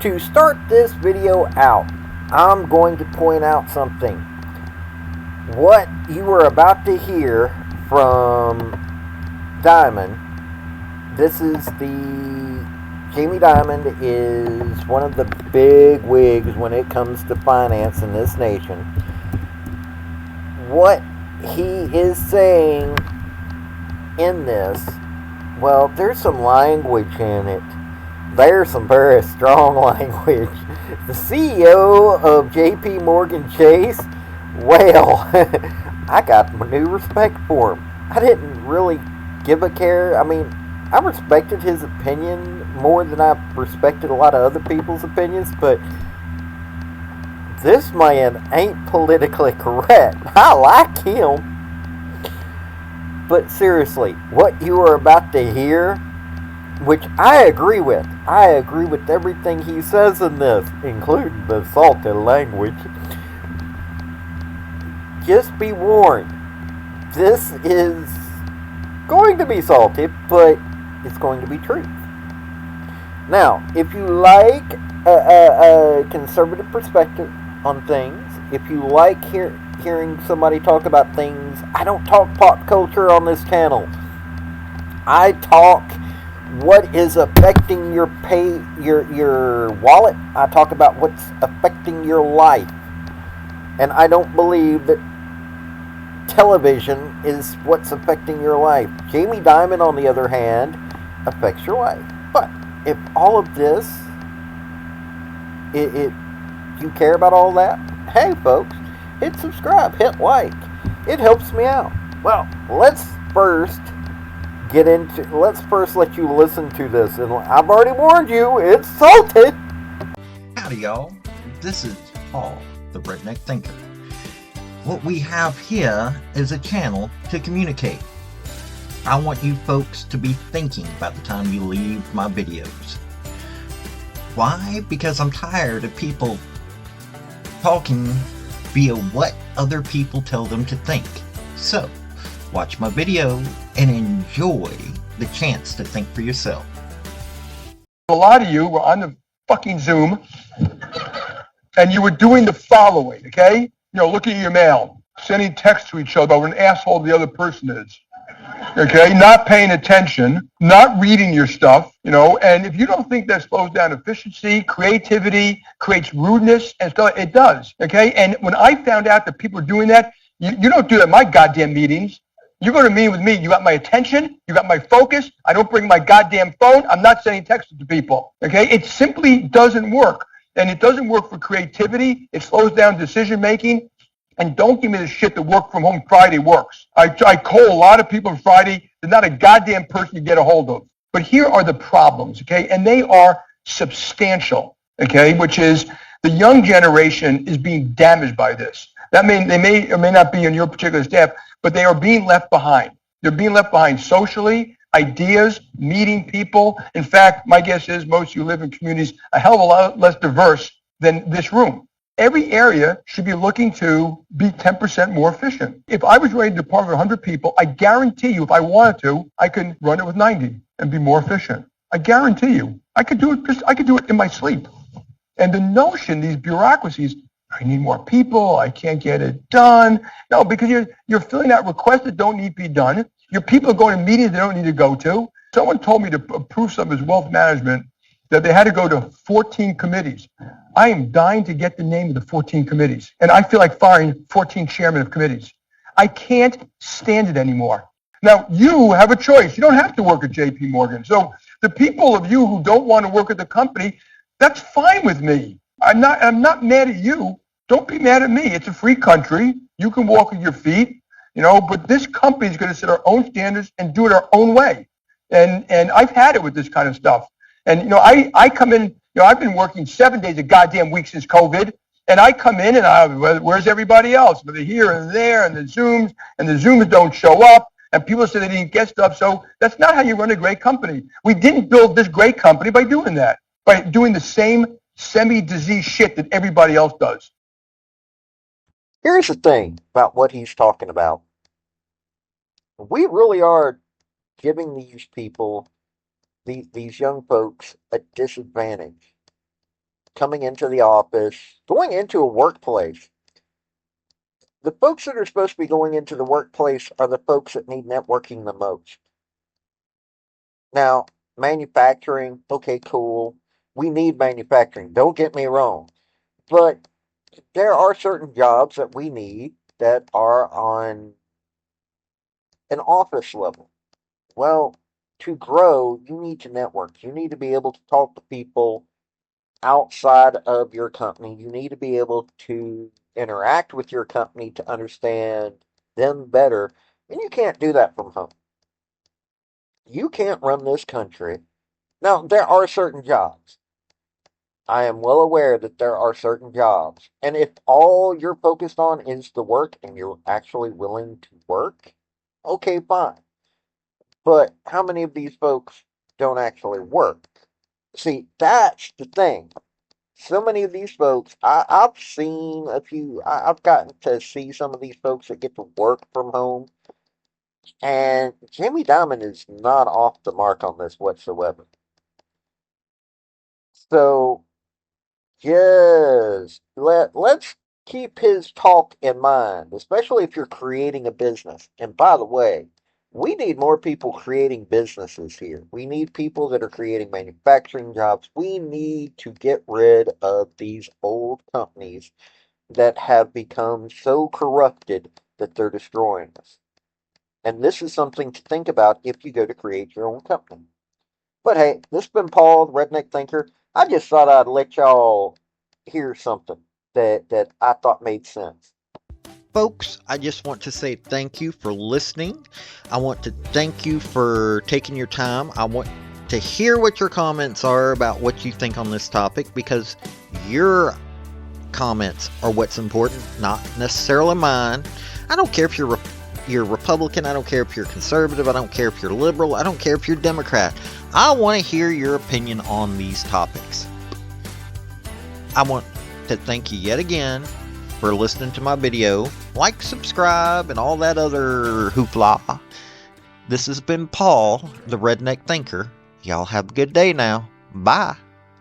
To start this video out, I'm going to point out something. What you are about to hear from Dimon, this is Jamie Dimon is one of the big wigs when it comes to finance in this nation. What he is saying in this, well, there's some language in it. There's some very strong language. The CEO of JP Morgan Chase, well, I got new respect for him. I didn't really give a care. I mean, I respected his opinion more than I respected a lot of other people's opinions, but this man ain't politically correct. I like him. But seriously, what you are about to hear, which I agree with. I agree with everything he says in this, including the salty language. Just be warned. This is going to be salty, but it's going to be truth. Now, if you like a conservative perspective on things, if you like hearing somebody talk about things, I don't talk pop culture on this channel. I talk what is affecting your your wallet. I talk about what's affecting your life. And I don't believe that television is what's affecting your life. Jamie Dimon, on the other hand, affects your life. But if all of this, you care about all that, hey folks, hit subscribe, hit like. It helps me out. Well, let's first let you listen to this. And I've already warned you, it's salty. Howdy, y'all. This is Paul, the Redneck Thinker. What we have here is a channel to communicate. I want you folks to be thinking by the time you leave my videos. Why? Because I'm tired of people talking via what other people tell them to think. So, watch my video and enjoy the chance to think for yourself. A lot of you were on the fucking Zoom and you were doing the following, okay? You know, looking at your mail, sending texts to each other about what an asshole the other person is. Okay, not paying attention, not reading your stuff, you know, and if you don't think that slows down efficiency, creativity, creates rudeness and stuff, it does, okay? And when I found out that people are doing that, you don't do that in my goddamn meetings. You go to a meeting with me, you got my attention, you got my focus, I don't bring my goddamn phone, I'm not sending texts to people, okay? It simply doesn't work. And it doesn't work for creativity, it slows down decision making. And don't give me the shit that work from home Friday works. I call a lot of people on Friday. There's not a goddamn person you get a hold of. But here are the problems, okay? And they are substantial, okay? Which is the young generation is being damaged by this. That means they may or may not be on your particular staff, but they are being left behind. They're being left behind socially, ideas, meeting people. In fact, my guess is most of you live in communities a hell of a lot less diverse than this room. Every area should be looking to be 10% more efficient. If I was running a department of 100 people, I guarantee you if I wanted to, I could run it with 90 and be more efficient. I guarantee you. I could do it in my sleep. And the notion, these bureaucracies, I need more people, I can't get it done. No, because you're filling out requests that don't need to be done. Your people are going to meetings they don't need to go to. Someone told me to approve some of his wealth management that they had to go to 14 committees. I am dying to get the name of the 14 committees. And I feel like firing 14 chairmen of committees. I can't stand it anymore. Now, you have a choice. You don't have to work at JP Morgan. So the people of you who don't want to work at the company, that's fine with me. I'm not mad at you. Don't be mad at me. It's a free country. You can walk with your feet, you know, but this company is going to set our own standards and do it our own way. And I've had it with this kind of stuff. And, you know, I come in, you know, I've been working 7 days a goddamn week since COVID, and I come in and where's everybody else? But they're here and there, and the Zooms don't show up, and people say they didn't get stuff. So that's not how you run a great company. We didn't build this great company by doing that, by doing the same semi-disease shit that everybody else does. Here's the thing about what he's talking about. We really are giving these people, these young folks, a disadvantage. coming into the office, going into a workplace. The folks that are supposed to be going into the workplace are the folks that need networking the most. Now, manufacturing, okay, cool. We need manufacturing. Don't get me wrong. But there are certain jobs that we need that are on an office level. Well, to grow, you need to network. You need to be able to talk to people outside of your company. You need to be able to interact with your company to understand them better. And you can't do that from home. You can't run this country. Now, there are certain jobs. I am well aware that there are certain jobs. And if all you're focused on is the work and you're actually willing to work, okay, fine. But how many of these folks don't actually work? See, that's the thing. So many of these folks, I've seen a few, I've gotten to see some of these folks that get to work from home. And Jamie Dimon is not off the mark on this whatsoever. So just let's keep his talk in mind, especially if you're creating a business. And by the way, we need more people creating businesses here. We need people that are creating manufacturing jobs. We need to get rid of these old companies that have become so corrupted that they're destroying us. And this is something to think about if you go to create your own company. But hey, this has been Paul, the Redneck Thinker. I just thought I'd let y'all hear something that I thought made sense. Folks, I just want to say thank you for listening. I want to thank you for taking your time. I want to hear what your comments are about what you think on this topic, because your comments are what's important, not necessarily mine. I don't care if you're Republican, I don't care if you're conservative, I don't care if you're liberal, I don't care if you're Democrat. I want to hear your opinion on these topics. I want to thank you yet again for listening to my video. Like, subscribe, and all that other hoopla. This has been Paul, the Redneck Thinker. Y'all have a good day now. Bye.